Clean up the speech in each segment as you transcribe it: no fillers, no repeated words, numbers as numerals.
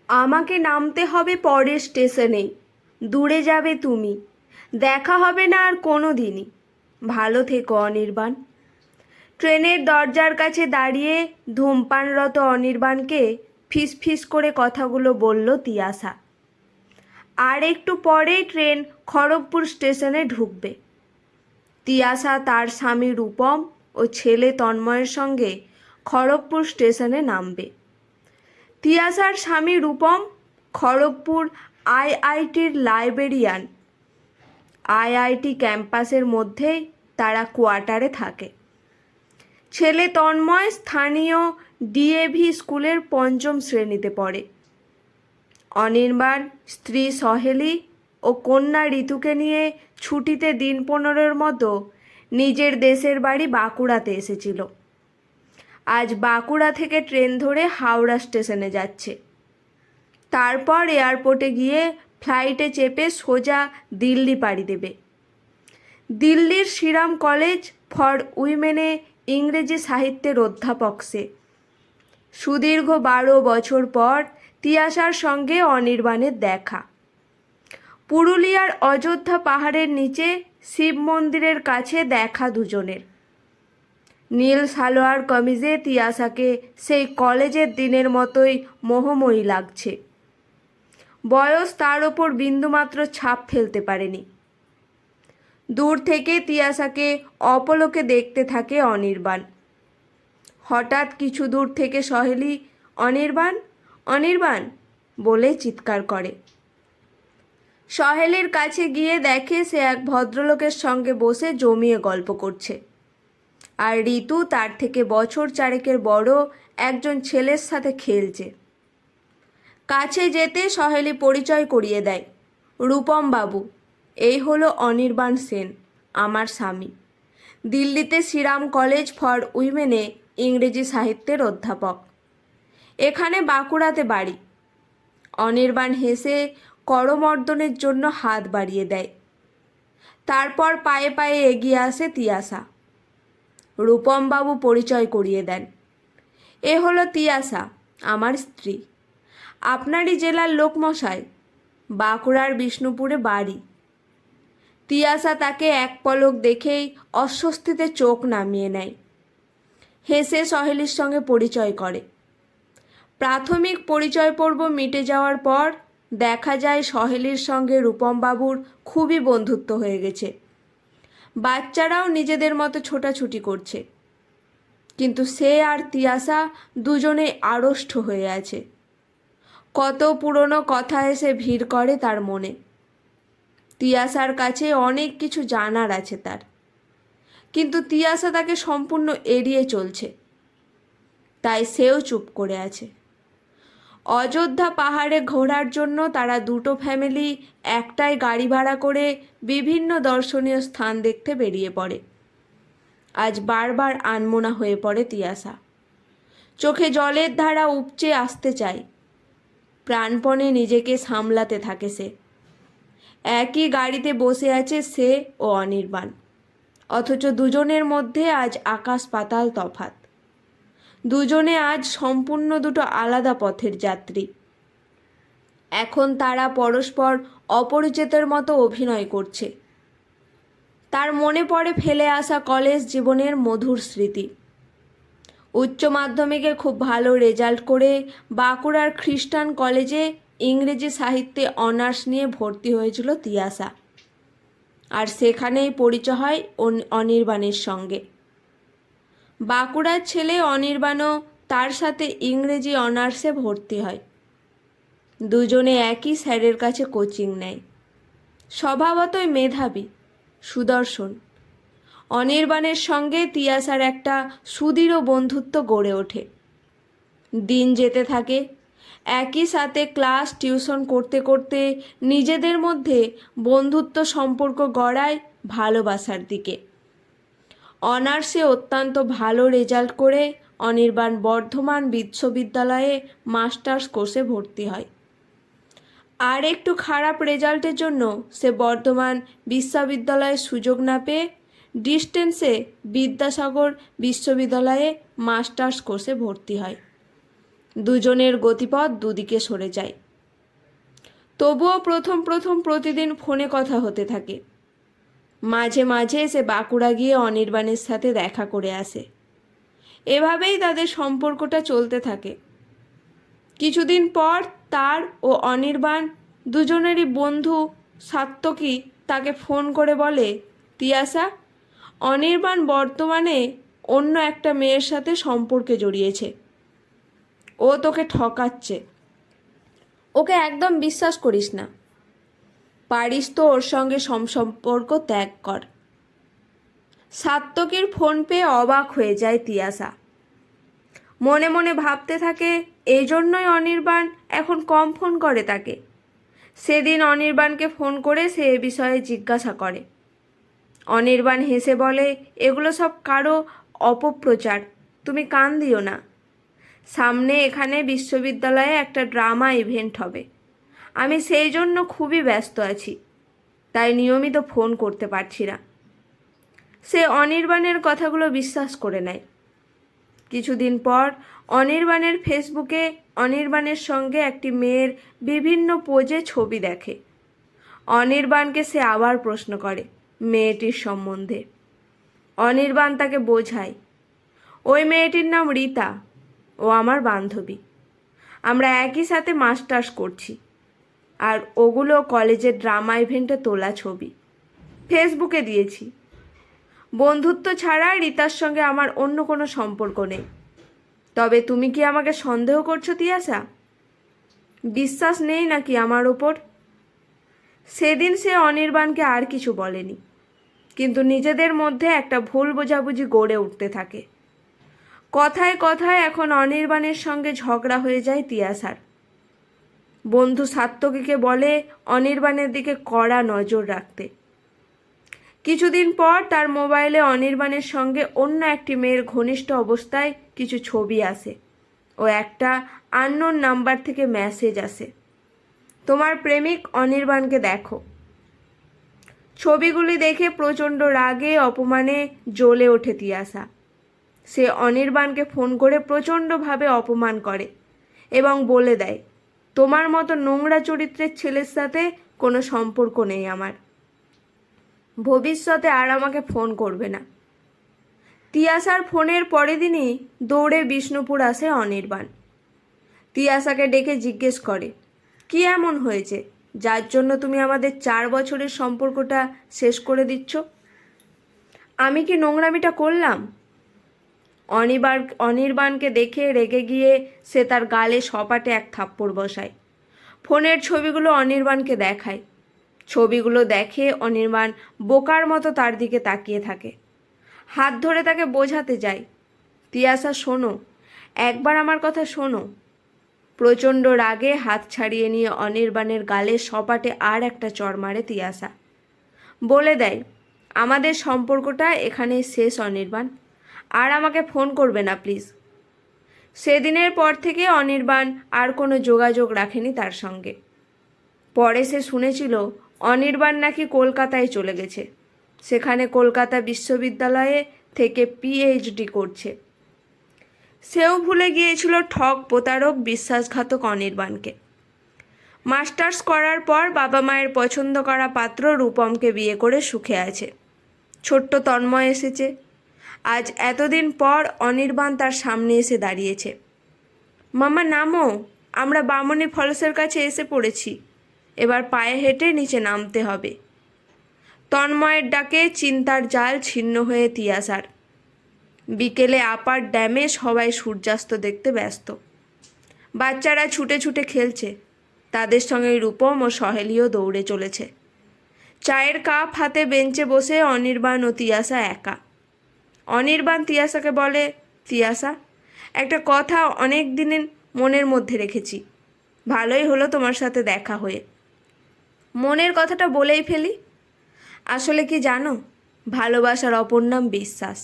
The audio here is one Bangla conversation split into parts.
আমাকে নামতে হবে পরের স্টেশনেই। দূরে যাবে তুমি, দেখা হবে না আর কোনো দিনই। ভালো থেকো অনির্বাণ। ট্রেনের দরজার কাছে দাঁড়িয়ে ধূমপানরত অনির্বাণকে ফিস ফিস করে কথাগুলো বলল তিয়াশা। আর একটু পরেই ট্রেন খড়গপুর স্টেশনে ঢুকবে। তিয়াশা তার স্বামী রূপম ও ছেলে তন্ময়ের সঙ্গে খড়গপুর স্টেশনে নামবে। তিয়াশার স্বামী রূপম খড়গপুর আইআইটির লাইব্রেরিয়ান। আইআইটি ক্যাম্পাসের মধ্যেই তারা কোয়ার্টারে থাকে। ছেলে তন্ময় স্থানীয় ডিএভি স্কুলের পঞ্চম শ্রেণীতে পড়ে। অনির্বাণ স্ত্রী সহেলি ও কন্যা ঋতুকে নিয়ে ছুটিতে দিন 15 মতো নিজের দেশের বাড়ি বাঁকুড়াতে এসেছিল। আজ বাঁকুড়া থেকে ট্রেন ধরে হাওড়া স্টেশনে যাচ্ছে। তারপর এয়ারপোর্টে গিয়ে ফ্লাইটে চেপে সোজা দিল্লি পাড়ি দেবে। দিল্লির শ্রীরাম কলেজ ফর উইমেনে ইংরেজি সাহিত্যের অধ্যাপক সে। সুদীর্ঘ 12 বছর পর তিয়াশার সঙ্গে অনির্বাণের দেখা। পুরুলিয়ার অযোধ্যা পাহাড়ের নিচে শিব মন্দিরের কাছে দেখা দুজনের। নীল সালোয়ার কামিজে তিয়াশাকে সেই কলেজের দিনের মতোই মোহময়ী লাগছে। বয়স তার ওপর বিন্দুমাত্র ছাপ ফেলতে পারেনি। দূর থেকে তিয়াশাকে অপলকে দেখতে থাকে অনির্বাণ। হঠাৎ কিছু দূর থেকে সহেলি অনির্বাণ অনির্বাণ বলে চিৎকার করে। সহেলির কাছে গিয়ে দেখে সে এক ভদ্রলোকের সঙ্গে বসে জমিয়ে গল্প করছে, আর ঋতু তার থেকে বছর 4 বড় একজন ছেলের সাথে খেলছে। কাছে যেতে সহেলি পরিচয় করিয়ে দেয়, রূপম বাবু, এই হলো অনির্বাণ সেন, আমার স্বামী। দিল্লিতে শ্রীরাম কলেজ ফর উইমেনে ইংরেজি সাহিত্যের অধ্যাপক। এখানে বাঁকুড়াতে বাড়ি। অনির্বাণ হেসে করমর্দনের জন্য হাত বাড়িয়ে দেয়। তারপর পায়ে পায়ে এগিয়ে আসে তিয়াশা। রূপমবাবু পরিচয় করিয়ে দেন, এ হলো তিয়াশা, আমার স্ত্রী। আপনারই জেলার লোকমশাই, বাঁকুড়ার বিষ্ণুপুরে বাড়ি। তিয়াশা তাকে এক পলক দেখেই অস্বস্তিতে চোখ নামিয়ে নেয়। হেসে সহেলির সঙ্গে পরিচয় করে। প্রাথমিক পরিচয় পর্ব মিটে যাওয়ার পর দেখা যায় সহেলির সঙ্গে রূপমবাবুর খুবই বন্ধুত্ব হয়ে গেছে। বাচ্চারাও নিজেদের মতো ছোটাছুটি করছে। কিন্তু সে আর তিয়াশা দুজনেই আড়ষ্ট হয়ে আছে। কত পুরনো কথা এসে ভিড় করে তার মনে। তিয়াশার কাছে অনেক কিছু জানার আছে তার, কিন্তু তিয়াশা তাকে সম্পূর্ণ এড়িয়ে চলছে। তাই সেও চুপ করে আছে। অযোধ্যা পাহাড়ে ঘোরার জন্য তারা দুটো ফ্যামিলি একটাই গাড়ি ভাড়া করে বিভিন্ন দর্শনীয় স্থান দেখতে বেরিয়ে পড়ে। আজ বারবার আনমনা হয়ে পড়ে তিয়াশা। চোখে জলের ধারা উপচে আসতে চায়। প্রাণপণে নিজেকে সামলাতে থাকে সে। একই গাড়িতে বসে আছে সে ও অনির্বাণ, অথচ দুজনের মধ্যে আজ আকাশ পাতাল তফাৎ। দুজনে আজ সম্পূর্ণ দুটো আলাদা পথের যাত্রী। এখন তারা পরস্পর অপরিচিতের মতো অভিনয় করছে। তার মনে পড়ে ফেলে আসা কলেজ জীবনের মধুর স্মৃতি। উচ্চ মাধ্যমিকে খুব ভালো রেজাল্ট করে বাঁকুড়ার খ্রিস্টান কলেজে ইংরেজি সাহিত্যে অনার্স নিয়ে ভর্তি হয়েছিল তিয়াশা, আর সেখানেই পরিচয় হয় অনির্বাণের সঙ্গে। বাঁকুড়ার ছেলে অনির্বাণও তার সাথে ইংরেজি অনার্সে ভর্তি হয়। দুজনে একই স্যারের কাছে কোচিং নেয়। স্বভাবতই মেধাবী, সুদর্শন। অনির্বাণের সঙ্গে তিয়াশার একটা সুদৃঢ় বন্ধুত্ব গড়ে ওঠে। দিন যেতে থাকে। একই সাথে ক্লাস টিউশন করতে করতে নিজেদের মধ্যে বন্ধুত্ব সম্পর্ক গড়ায় ভালোবাসার দিকে। অনার্সে অত্যন্ত ভালো রেজাল্ট করে অনির্বাণ বর্ধমান বিশ্ববিদ্যালয়ে মাস্টার্স কোর্সে ভর্তি হয়। আর একটু খারাপ রেজাল্টের জন্য সে বর্ধমান বিশ্ববিদ্যালয়ে সুযোগ না পেয়ে ডিস্টেন্সে বিদ্যাসাগর বিশ্ববিদ্যালয়ে মাস্টার্স কোর্সে ভর্তি হয়। দুজনের গতিপথ দুদিকে সরে যায়। তবুও প্রথম প্রথম প্রতিদিন ফোনে কথা হতে থাকে। মাঝে মাঝে সে বাঁকুড়া গিয়ে অনির্বাণের সাথে দেখা করে আসে। এভাবেই তাদের সম্পর্কটা চলতে থাকে। কিছুদিন পর তার ও অনির্বাণ দুজনেরই বন্ধু সাত্তকী তাকে ফোন করে বলে, তিয়াসা, অনির্বাণ বর্তমানে অন্য একটা মেয়ের সাথে সম্পর্কে জড়িয়েছে। ও তোকে ঠকাচ্ছে। ওকে একদম বিশ্বাস করিস না। পারিস তো ওর সঙ্গে সম্পর্ক ত্যাগ কর। সাত্তকীর ফোন পেয়ে অবাক হয়ে যায় তিয়াসা। মনে মনে ভাবতে থাকে এই জন্যই অনির্বাণ এখন কম ফোন করে তাকে। সেদিন অনির্বাণকে ফোন করে সে এ বিষয়ে জিজ্ঞাসা করে। অনির্বাণ হেসে বলে, এগুলো সব কারো অপপ্রচার, তুমি কান দিও না। সামনে এখানে বিশ্ববিদ্যালয়ে একটা ড্রামা ইভেন্ট হবে, আমি সেই জন্য খুবই ব্যস্ত আছি, তাই নিয়মিত ফোন করতে পারছি না। সে অনির্বাণের কথাগুলো বিশ্বাস করে নেয়। কিছুদিন পর অনির্বাণের ফেসবুকে অনির্বাণের সঙ্গে একটি মেয়ের বিভিন্ন পোজে ছবি দেখে। অনির্বাণকে সে আবার প্রশ্ন করে মেয়েটির সম্বন্ধে। অনির্বাণ তাকে বোঝায়, ওই মেয়েটির নাম রীতা, ও আমার বান্ধবী। আমরা একই সাথে মাস্টার্স করছি, আর ওগুলো কলেজের ড্রামা ইভেন্টে তোলা ছবি, ফেসবুকে দিয়েছি। বন্ধুত্ব ছাড়া রীতার সঙ্গে আমার অন্য কোনো সম্পর্ক নেই। তবে তুমি কি আমাকে সন্দেহ করছো তিয়াসা? বিশ্বাস নেই নাকি আমার ওপর? সেদিন সে অনির্বাণকে আর কিছু বলেনি, কিন্তু নিজেদের মধ্যে একটা ভুল বোঝাবুঝি গড়ে উঠতে থাকে। কথায় কথায় এখন অনির্বাণের সঙ্গে ঝগড়া হয়ে যায় তিয়াসার। বন্ধু সাত্তকীকে বলে অনির্বাণের দিকে কড়া নজর রাখতে। কিছুদিন পর তার মোবাইলে অনির্বাণের সঙ্গে অন্য একটি মেয়ের ঘনিষ্ঠ অবস্থায় কিছু ছবি আসে ও একটা আননোন নাম্বার থেকে মেসেজ আসে, তোমার প্রেমিক অনির্বাণকে দেখো। ছবিগুলি দেখে প্রচণ্ড রাগে অপমানে জ্বলে ওঠে তিয়াসা। সে অনির্বাণকে ফোন করে প্রচণ্ডভাবে অপমান করে এবং বলে দেয়, তোমার মতো নোংরা চরিত্রের ছেলের সাথে কোনো সম্পর্ক নেই আমার, ভবিষ্যতে আর আমাকে ফোন করবে না। তিয়াসার ফোনের পরের দিনই দৌড়ে বিষ্ণুপুর আসে অনির্বাণ। তিয়াসাকে ডেকে জিজ্ঞেস করে, কি এমন হয়েছে যার জন্য তুমি আমাদের 4 বছরের সম্পর্কটা শেষ করে দিচ্ছ? আমি কি নোংরামিটা করলাম? অনির্বাণকে দেখে রেগে গিয়ে সে তার গালে সপাটে এক থাপ্পড় বসায়। ফোনের ছবিগুলো অনির্বাণকে দেখায়। ছবিগুলো দেখে অনির্বাণ বোকার মতো তার দিকে তাকিয়ে থাকে। হাত ধরে তাকে বোঝাতে যায়, তিয়াসা শোনো, একবার আমার কথা শোনো। প্রচণ্ড রাগে হাত ছাড়িয়ে নিয়ে অনির্বাণের গালে সপাটে আর একটা চড় মারে তিয়াসা। বলে দেয়, আমাদের সম্পর্কটা এখানেই শেষ অনির্বাণ, আর আমাকে ফোন করবে না প্লিজ। সেদিনের পর থেকে অনির্বাণ আর কোনো যোগাযোগ রাখেনি তার সঙ্গে। পরে সে শুনেছিল অনির্বাণ নাকি কলকাতায় চলে গেছে, সেখানে কলকাতা বিশ্ববিদ্যালয়ে থেকে পিএইচডি করছে। সেও ভুলে গিয়েছিল ঠক প্রতারক বিশ্বাসঘাতক অনির্বাণকে। মাস্টার্স করার পর বাবা মায়ের পছন্দ করা পাত্র রূপমকে বিয়ে করে সুখে আছে। ছোট্ট তন্ময় এসেছে। আজ এতদিন পর অনির্বাণ তার সামনে এসে দাঁড়িয়েছে। মামা নামো, আমরা বামনী ফলসের কাছে এসে পড়েছি, এবার পায়ে হেঁটে নিচে নামতে হবে। তন্ময়ের ডাকে চিন্তার জাল ছিন্ন হয়ে তিয়াসার। বিকেলে আপার ড্যামে সবাই সূর্যাস্ত দেখতে ব্যস্ত। বাচ্চারা ছুটে ছুটে খেলছে, তাদের সঙ্গে রূপম ও সহেলিও দৌড়ে চলেছে। চায়ের কাপ হাতে বেঞ্চে বসে অনির্বাণ ও তিয়াসা একা। অনির্বাণ তিয়াসাকে বলে, তিয়াসা, একটা কথা অনেক দিনের মনের মধ্যে রেখেছি, ভালোই হলো তোমার সাথে দেখা হয়ে। মনের কথাটা বলেই ফেলি। আসলে কি জানো, ভালোবাসার অপর নাম বিশ্বাস।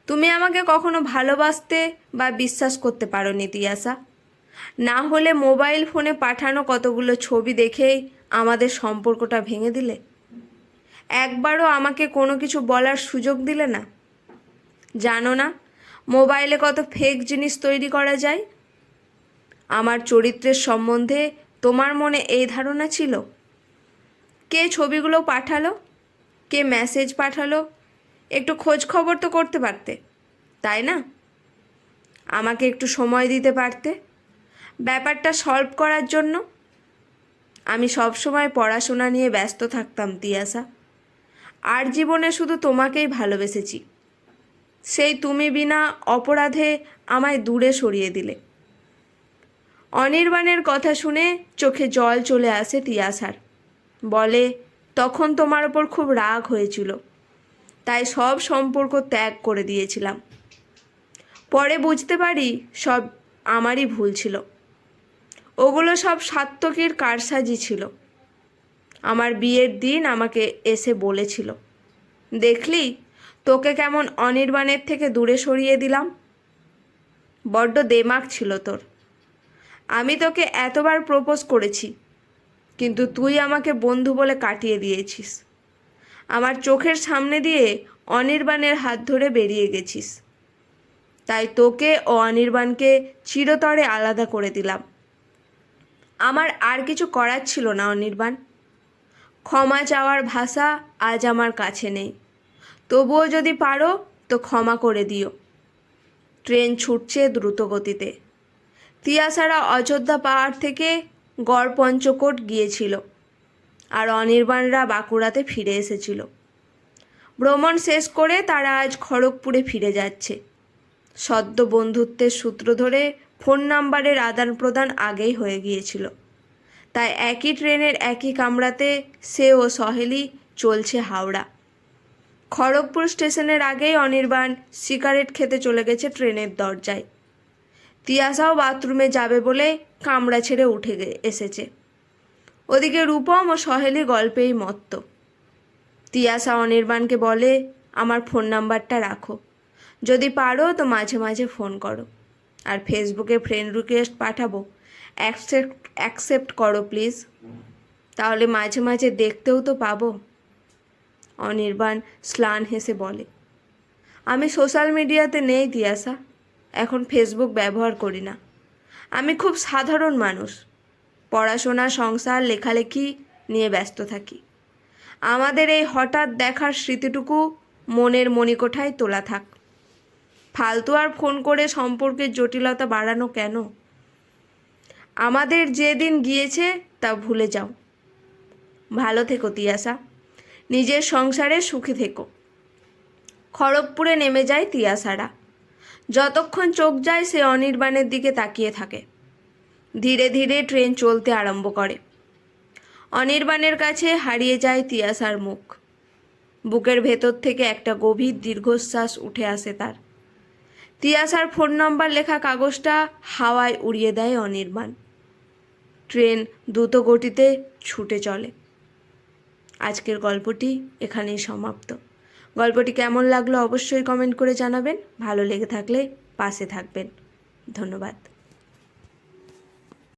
তুমি আমাকে কখনো ভালোবাসতে বা বিশ্বাস করতে পারোনি তিয়াসা। না হলে মোবাইল ফোনে পাঠানো কতগুলো ছবি দেখেই আমাদের সম্পর্কটা ভেঙে দিলে। একবারও আমাকে কোনো কিছু বলার সুযোগ দিলে না। জানো না মোবাইলে কত ফেক জিনিস তৈরি করা যায়? আমার চরিত্রের সম্বন্ধে তোমার মনে এই ধারণা ছিল? কে ছবিগুলো পাঠালো, কে মেসেজ পাঠালো, একটু খোঁজ খবর তো করতে পারতে, তাই না? আমাকে একটু সময় দিতে পারতে ব্যাপারটা সলভ করার জন্য। আমি সবসময় পড়াশোনা নিয়ে ব্যস্ত থাকতাম তিয়াসা, আর জীবনে শুধু তোমাকেই ভালোবেসেছি। সেই তুমি বিনা অপরাধে আমায় দূরে সরিয়ে দিলে। অনির্বাণের কথা শুনে চোখে জল চলে আসে তিয়াসার। বলে, তখন তোমার ওপর খুব রাগ হয়েছিল, তাই সব সম্পর্ক ত্যাগ করে দিয়েছিলাম। পরে বুঝতে পারি সব আমারই ভুল ছিল। ওগুলো সব সাত্তকীর কারসাজি ছিল। আমার বিয়ের দিন আমাকে এসে বলেছিল, দেখলি তোকে কেমন অনির্বাণের থেকে দূরে সরিয়ে দিলাম। বড্ড দেমাক ছিল তোর। আমি তোকে এতবার প্রপোজ করেছি, কিন্তু তুই আমাকে বন্ধু বলে কাটিয়ে দিয়েছিস। আমার চোখের সামনে দিয়ে অনির্বাণের হাত ধরে বেরিয়ে গেছিস, তাই তোকে ও অনির্বাণকে চিরতরে আলাদা করে দিলাম। আমার আর কিছু করার ছিল না অনির্বাণ। ক্ষমা চাওয়ার ভাষা আজ আমার কাছে নেই, তবুও যদি পারো তো ক্ষমা করে দিও। ট্রেন ছুটছে দ্রুত গতিতে। তিয়াসারা অযোধ্যা পাহাড় থেকে গড়পঞ্চকোট গিয়েছিল, আর অনির্বাণরা বাঁকুড়াতে ফিরে এসেছিল। ভ্রমণ শেষ করে তারা আজ খড়গপুরে ফিরে যাচ্ছে। সদ্য বন্ধুত্বের সূত্র ধরে ফোন নাম্বারের আদান প্রদান আগেই হয়ে গিয়েছিল, তাই একই ট্রেনের একই কামরাতে সে ও সহেলি চলছে হাওড়া। খড়গপুর স্টেশনের আগেই অনির্বাণ সিগারেট খেতে চলে গেছে ট্রেনের দরজায়। তিয়াসাও বাথরুমে যাবে বলে কামরা ছেড়ে উঠে এসেছে। ওদিকে রূপম ও সহেলি গল্পেই মত্ত। তিয়াসা অনির্বাণকে বলে, আমার ফোন নাম্বারটা রাখো, যদি পারো তো মাঝে মাঝে ফোন করো, আর ফেসবুকে ফ্রেন্ড রিকোয়েস্ট পাঠাবো, অ্যাকসেপ্ট করো প্লিজ, তাহলে মাঝে মাঝে দেখতেও তো পাবো। অনির্বাণ স্লান হেসে বলে, আমি সোশ্যাল মিডিয়াতে নেই তিয়াসা, এখন ফেসবুক ব্যবহার করি না। আমি খুব সাধারণ মানুষ, পড়াশোনা, সংসার, লেখালেখি নিয়ে ব্যস্ত থাকি। আমাদের এই হঠাৎ দেখার স্মৃতিটুকু মনের মণিকোঠায় তোলা থাক। ফালতু আর ফোন করে সম্পর্কের জটিলতা বাড়ানো কেন? আমাদের যে দিন গিয়েছে তা ভুলে যাও। ভালো থেকো তিয়াসা, নিজের সংসারে সুখী থেকো। খড়গপুরে নেমে যায় তিয়াসারা। যতক্ষণ চোখ যায় সে অনির্বাণের দিকে তাকিয়ে থাকে। ধীরে ধীরে ট্রেন চলতে আরম্ভ করে। অনির্বাণের কাছে হারিয়ে যায় তিয়াসার মুখ। বুকের ভেতর থেকে একটা গভীর দীর্ঘশ্বাস উঠে আসে তার। তিয়াসার ফোন নম্বর লেখা কাগজটা হাওয়ায় উড়িয়ে দেয় অনির্বাণ। ট্রেন দ্রুত গতিতে ছুটে চলে। আজকের গল্পটি এখানেই সমাপ্ত। গল্পটি কেমন লাগলো অবশ্যই কমেন্ট করে জানাবেন। ভালো লেগে থাকলে পাশে থাকবেন। ধন্যবাদ।